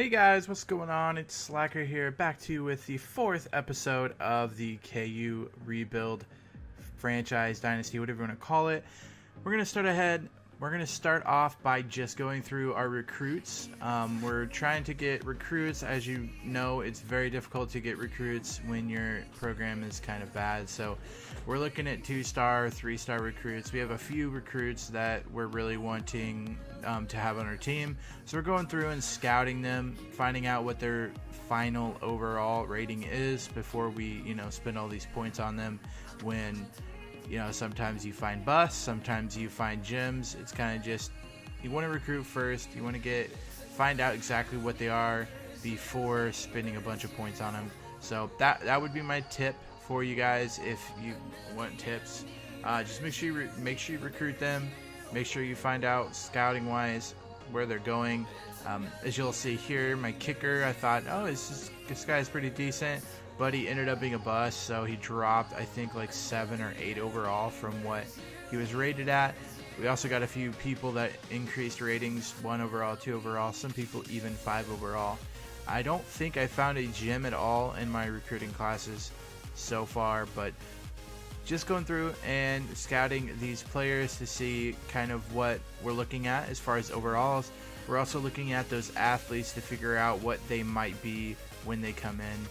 Hey guys, what's going on? It's Slacker here, back to you with the 4th episode of the KU Rebuild franchise dynasty, whatever you want to call it. We're going to start off by just going through our recruits. We're trying to get recruits. As you know, it's very difficult to get recruits when your program is kind of bad. So we're looking at 2-star, 3-star recruits. We have a few recruits that we're really wanting to have on our team. So we're going through and scouting them, finding out what their final overall rating is before we, spend all these points on them when sometimes you find busts, sometimes you find gems. It's kind of just, you want to recruit first. You want to find out exactly what they are before spending a bunch of points on them. So that would be my tip for you guys if you want tips. Just make sure you recruit them. Make sure you find out scouting wise where they're going. As you'll see here, my kicker, I thought, this guy's pretty decent. But he ended up being a bust, so he dropped, I think, like 7 or 8 overall from what he was rated at. We also got a few people that increased ratings, 1 overall, 2 overall, some people even 5 overall. I don't think I found a gem at all in my recruiting classes so far, but just going through and scouting these players to see kind of what we're looking at as far as overalls. We're also looking at those athletes to figure out what they might be when they come in.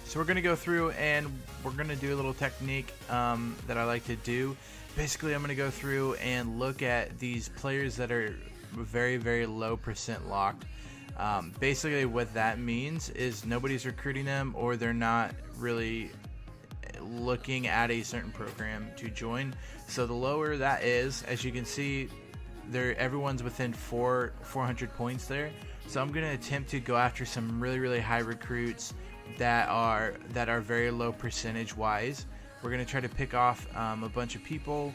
So we're going to go through and we're going to do a little technique that I like to do. Basically, I'm going to go through and look at these players that are very, very low percent locked. Basically, what that means is nobody's recruiting them, or they're not really looking at a certain program to join. So the lower that is, as you can see, everyone's within 400 points there. So I'm going to attempt to go after some really, really high recruits that are very low percentage wise. We're going to try to pick off a bunch of people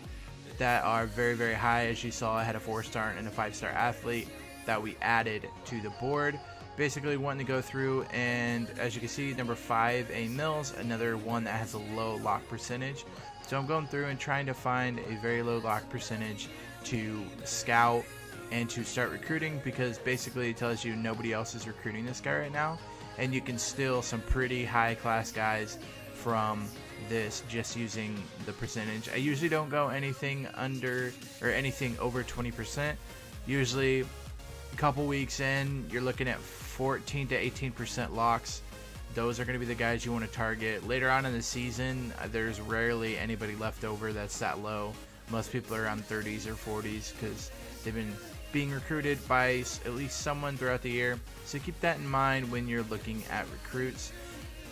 that are very, very high. As you saw, I had a 4-star and a 5-star athlete that we added to the board. Basically wanting to go through, and as you can see, number 5, A. Mills, another one that has a low lock percentage. So I'm going through and trying to find a very low lock percentage to scout and to start recruiting, because basically it tells you nobody else is recruiting this guy right now. And you can steal some pretty high class guys from this just using the percentage. I usually don't go anything under or anything over 20%. Usually a couple weeks in, you're looking at 14 to 18% locks. Those are going to be the guys you want to target. Later on in the season, there's rarely anybody left over that's that low. Most people are around 30s or 40s because they've been being recruited by at least someone throughout the year. So keep that in mind when you're looking at recruits.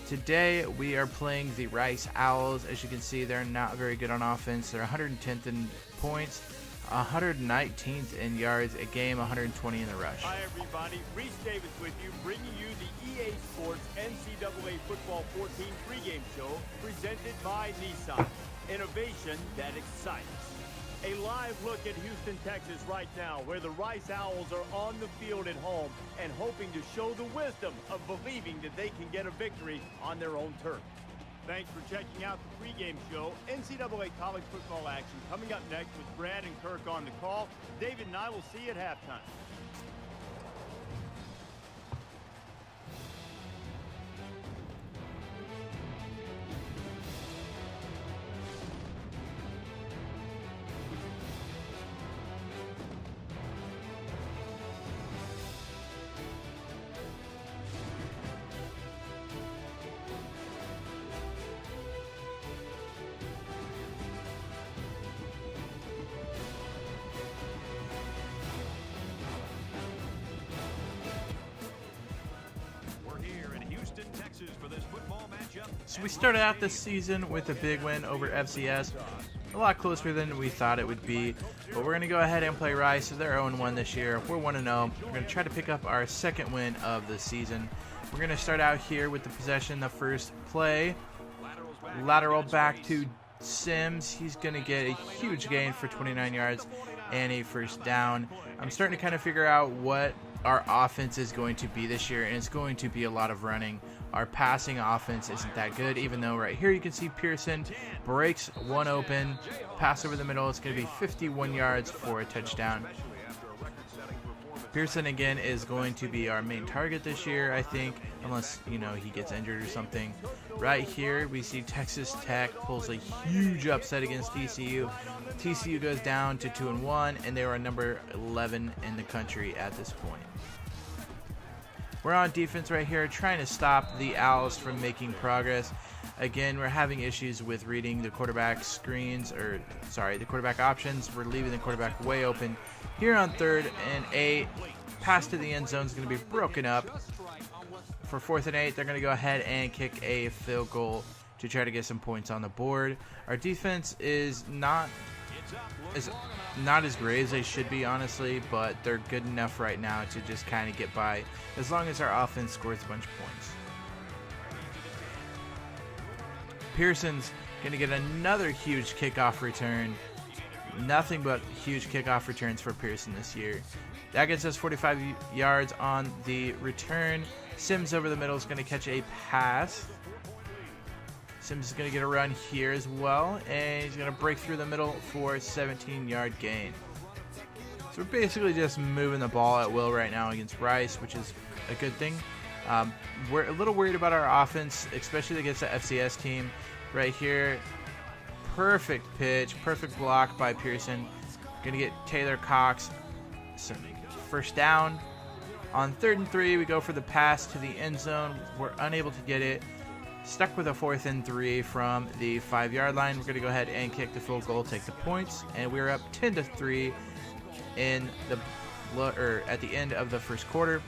Today we are playing the Rice Owls. As you can see, they're not very good on offense. They're 110th in points, 119th in yards a game, 120 in the rush. Hi everybody, Reese Davis with you, bringing you the EA Sports NCAA Football 14 pregame show presented by Nissan. Innovation that excites. A live look at Houston, Texas right now, where the Rice Owls are on the field at home and hoping to show the wisdom of believing that they can get a victory on their own turf. Thanks for checking out the pregame show. NCAA college football action coming up next with Brad and Kirk on the call. David and I will see you at halftime. So we started out this season with a big win over FCS, a lot closer than we thought it would be, but we're going to go ahead and play Rice. They're 0-1 this year. We're 1-0. We're going to try to pick up our second win of the season. We're going to start out here with the possession, the first play. Lateral back to Sims. He's going to get a huge gain for 29 yards and a first down. I'm starting to kind of figure out what our offense is going to be this year, and it's going to be a lot of running. our passing offense isn't that good, even though right here you can see Pearson breaks one open, pass over the middle. It's going to be 51 yards for a touchdown. Pearson again is going to be our main target this year, I think, unless, you know, he gets injured or something. Right here we see Texas Tech pulls a huge upset against TCU. TCU goes down to 2-1, and they are number 11 in the country at this point. We're on defense right here, trying to stop the Owls from making progress. Again, we're having issues with reading the quarterback screens, or sorry, the quarterback options. We're leaving the quarterback way open. Here on 3rd and 8, pass to the end zone is going to be broken up. For 4th and 8, they're going to go ahead and kick a field goal to try to get some points on the board. Our defense is not as great as they should be, honestly, but they're good enough right now to just kind of get by as long as our offense scores a bunch of points. Pearson's going to get another huge kickoff return. Nothing but huge kickoff returns for Pearson this year. That gets us 45 yards on the return. Sims over the middle is going to catch a pass. Sims is going to get a run here as well, and he's going to break through the middle for a 17-yard gain. So we're basically just moving the ball at will right now against Rice, which is a good thing. We're a little worried about our offense, especially against the FCS team. Right here, perfect pitch, perfect block by Pearson. Going to get Taylor Cox some first down. On 3rd and 3, we go for the pass to the end zone. We're unable to get it. Stuck with a 4th and 3 from the 5-yard line. We're going to go ahead and kick the field goal, take the points, and we're up 10-3 in at the end of the first quarter.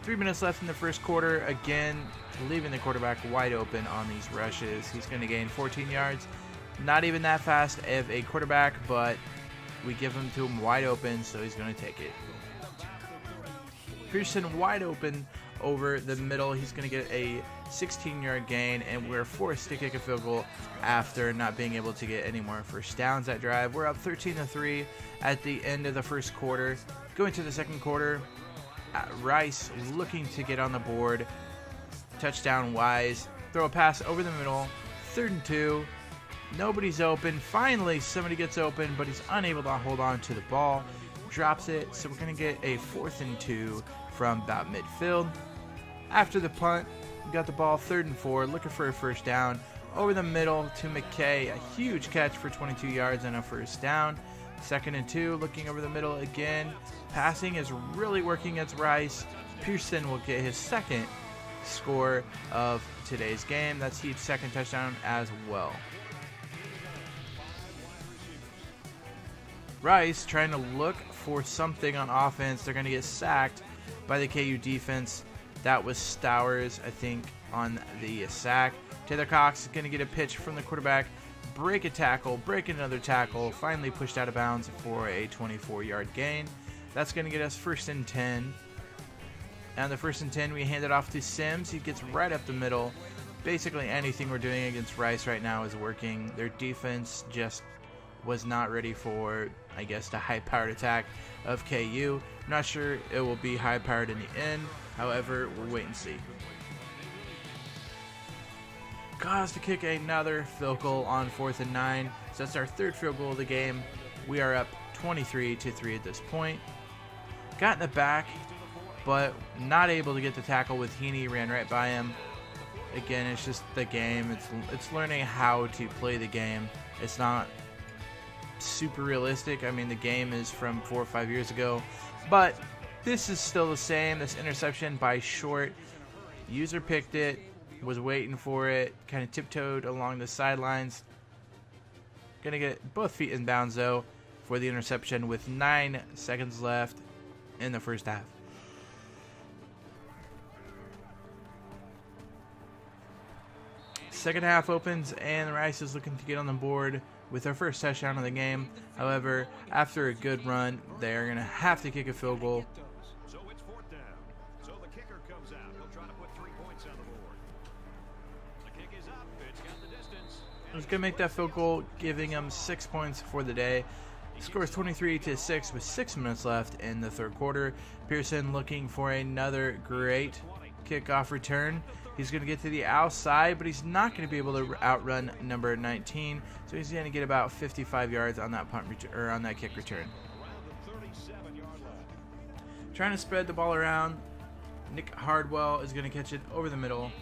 3 minutes left in the first quarter. Again, leaving the quarterback wide open on these rushes. He's going to gain 14 yards. Not even that fast of a quarterback, but we give him to him wide open, so he's going to take it. Pearson wide open over the middle. He's going to get a 16-yard gain, and we're forced to kick a field goal after not being able to get any more first downs that drive. We're up 13-3 at the end of the first quarter. Going to the second quarter, Rice looking to get on the board. Touchdown wise. Throw a pass over the middle. 3rd and 2. Nobody's open. Finally, somebody gets open, but he's unable to hold on to the ball. Drops it, so we're going to get a 4th and 2 from about midfield. After the punt, we got the ball 3rd and 4, looking for a first down. Over the middle to McKay, a huge catch for 22 yards and a first down. 2nd and 2, looking over the middle again. Passing is really working against Rice. Pearson will get his 2nd score of today's game. That's his 2nd touchdown as well. Rice trying to look for something on offense. They're going to get sacked by the KU defense. That was Stowers, I think, on the sack. Taylor Cox is going to get a pitch from the quarterback, break a tackle, break another tackle, finally pushed out of bounds for a 24-yard gain. That's going to get us 1st and 10. And the 1st and 10, we hand it off to Sims. He gets right up the middle. Basically anything we're doing against Rice right now is working. Their defense just was not ready for, I guess, the high-powered attack of KU. I'm not sure it will be high-powered in the end. However, we'll wait and see. Cause to kick another field goal on 4th and 9. So that's our 3rd field goal of the game. We are up 23-3 at this point. Got in the back, but not able to get the tackle with Heaney. Ran right by him. Again, it's just the game. It's learning how to play the game. It's not super realistic. I mean, the game is from 4 or 5 years ago, but this is still the same. This interception by Short, user picked it, was waiting for it, kind of tiptoed along the sidelines. Gonna get both feet in bounds though for the interception with 9 seconds left in the first half. Second half opens and Rice is looking to get on the board with their first touchdown of the game. However, after a good run, they're going to have to kick a field goal. So it's 4th down. So the kicker comes out. He'll try to put 3 points on the board. The kick is up. It's got the distance. He's going to make that field goal, giving them 6 points for the day. Scores 23-6 with 6 minutes left in the 3rd quarter. Pearson looking for another great Kickoff return. He's going to get to the outside, but he's not going to be able to outrun number 19. So he's going to get about 55 yards on that or on that kick return. Trying to spread the ball around. Nick Hardwell is going to catch it over the middle.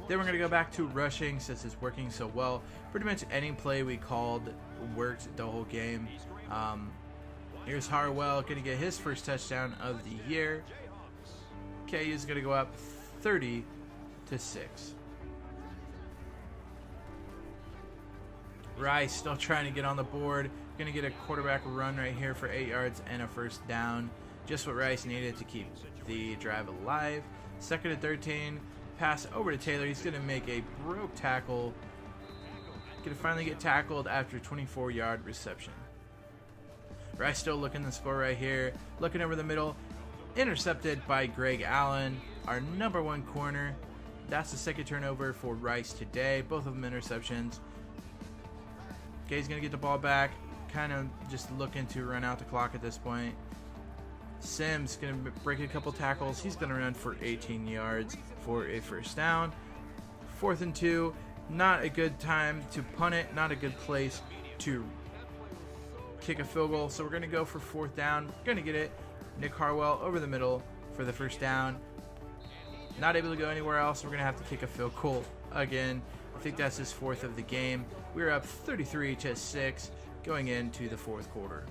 Then we're going to go back to rushing since it's working so well. Pretty much any play we called worked the whole game. Here's Hardwell going to get his first touchdown of the year. KU is going to go up 30-6. Rice still trying to get on the board. Going to get a quarterback run right here for 8 yards and a first down. Just what Rice needed to keep the drive alive. 2nd and 13. Pass over to Taylor. He's going to make a broke tackle. Going to finally get tackled after 24-yard reception. Rice still looking to score right here. Looking over the middle. Intercepted by Greg Allen, our number 1 corner. That's the 2nd turnover for Rice today. Both of them interceptions. Okay, he's going to get the ball back. Kind of just looking to run out the clock at this point. Sims going to break a couple tackles. He's going to run for 18 yards for a first down. 4th and 2. Not a good time to punt it. Not a good place to kick a field goal. So we're going to go for 4th down. We're going to get it. Nick Harwell over the middle for the first down. Not able to go anywhere else. We're going to have to kick a field goal again. I think that's his 4th of the game. We're up 33-6 going into the 4th quarter.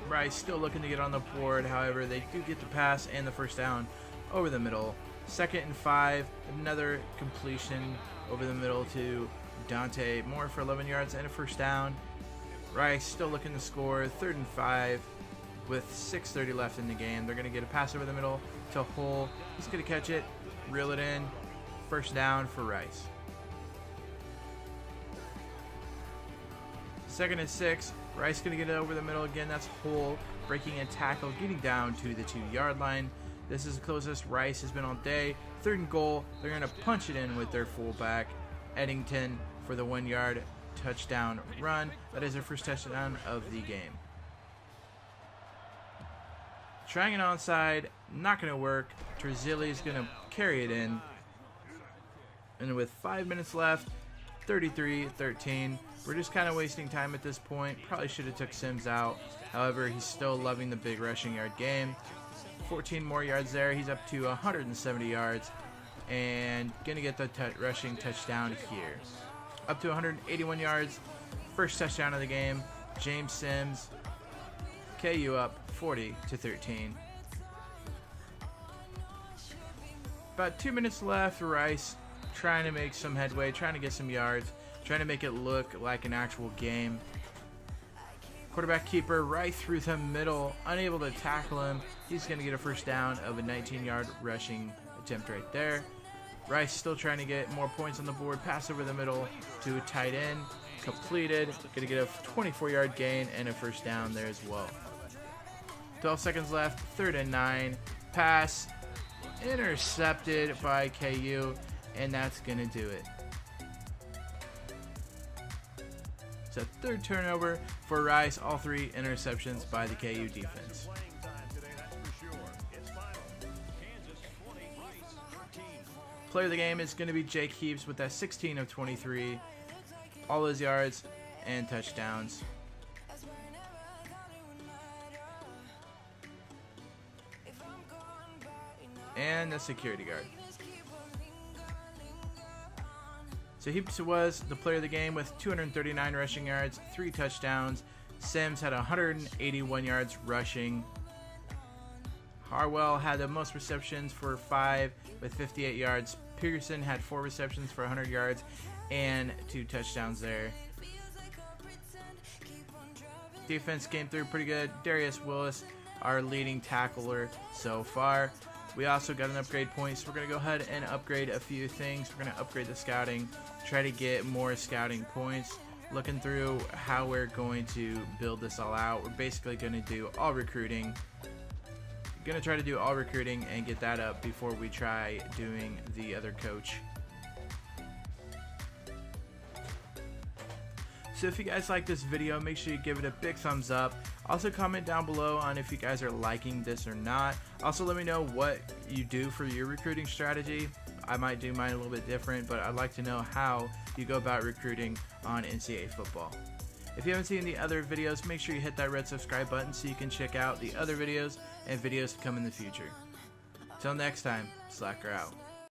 Rice still looking to get on the board. However, they do get the pass and the first down over the middle. 2nd and 5. Another completion over the middle to Dante Moore for 11 yards and a first down. Rice still looking to score. 3rd and 5 with 6:30 left in the game. They're going to get a pass over the middle to Hull. He's going to catch it, reel it in. First down for Rice. 2nd and 6. Rice going to get it over the middle again. That's Hull breaking a tackle, getting down to the 2-yard line. This is the closest Rice has been all day. 3rd and goal. They're going to punch it in with their fullback, Eddington, for the 1-yard touchdown run. That is their first touchdown of the game. Trying an onside. Not going to work. Terzilli is going to carry it in. And with 5 minutes left, 33-13. We're just kind of wasting time at this point. Probably should have took Sims out. However, he's still loving the big rushing yard game. 14 more yards there. He's up to 170 yards. And going to get the rushing touchdown here. Up to 181 yards. First touchdown of the game. James Sims. KU up 40-13. About 2 minutes left. Rice trying to make some headway, trying to get some yards, trying to make it look like an actual game. Quarterback keeper right through the middle, unable to tackle him. He's going to get a first down of a 19-yard rushing attempt right there. Rice still trying to get more points on the board. Pass over the middle to a tight end. Completed. Going to get a 24-yard gain and a first down there as well. 12 seconds left. 3rd and 9. Pass. Intercepted by KU. And that's going to do it. It's a 3rd turnover for Rice. All 3 interceptions by the KU defense. Player of the game is going to be Jake Heaps with that 16 of 23. All his yards and touchdowns. And the security guard. So Heaps was the player of the game with 239 rushing yards, 3 touchdowns. Sims had 181 yards rushing. Harwell had the most receptions for 5 with 58 yards. Pearson had 4 receptions for 100 yards and 2 touchdowns there. Defense came through pretty good. Darius Willis, our leading tackler so far. We also got an upgrade point, so we're going to go ahead and upgrade a few things. We're going to upgrade the scouting, try to get more scouting points. Looking through how we're going to build this all out, we're basically going to do all recruiting. Going to try to do all recruiting and get that up before we try doing the other coach. So if you guys like this video, make sure you give it a big thumbs up. Also comment down below on if you guys are liking this or not. Also let me know what you do for your recruiting strategy. I might do mine a little bit different, but I'd like to know how you go about recruiting on NCAA football. If you haven't seen the other videos, make sure you hit that red subscribe button so you can check out the other videos and videos to come in the future. Till next time, Slacker out.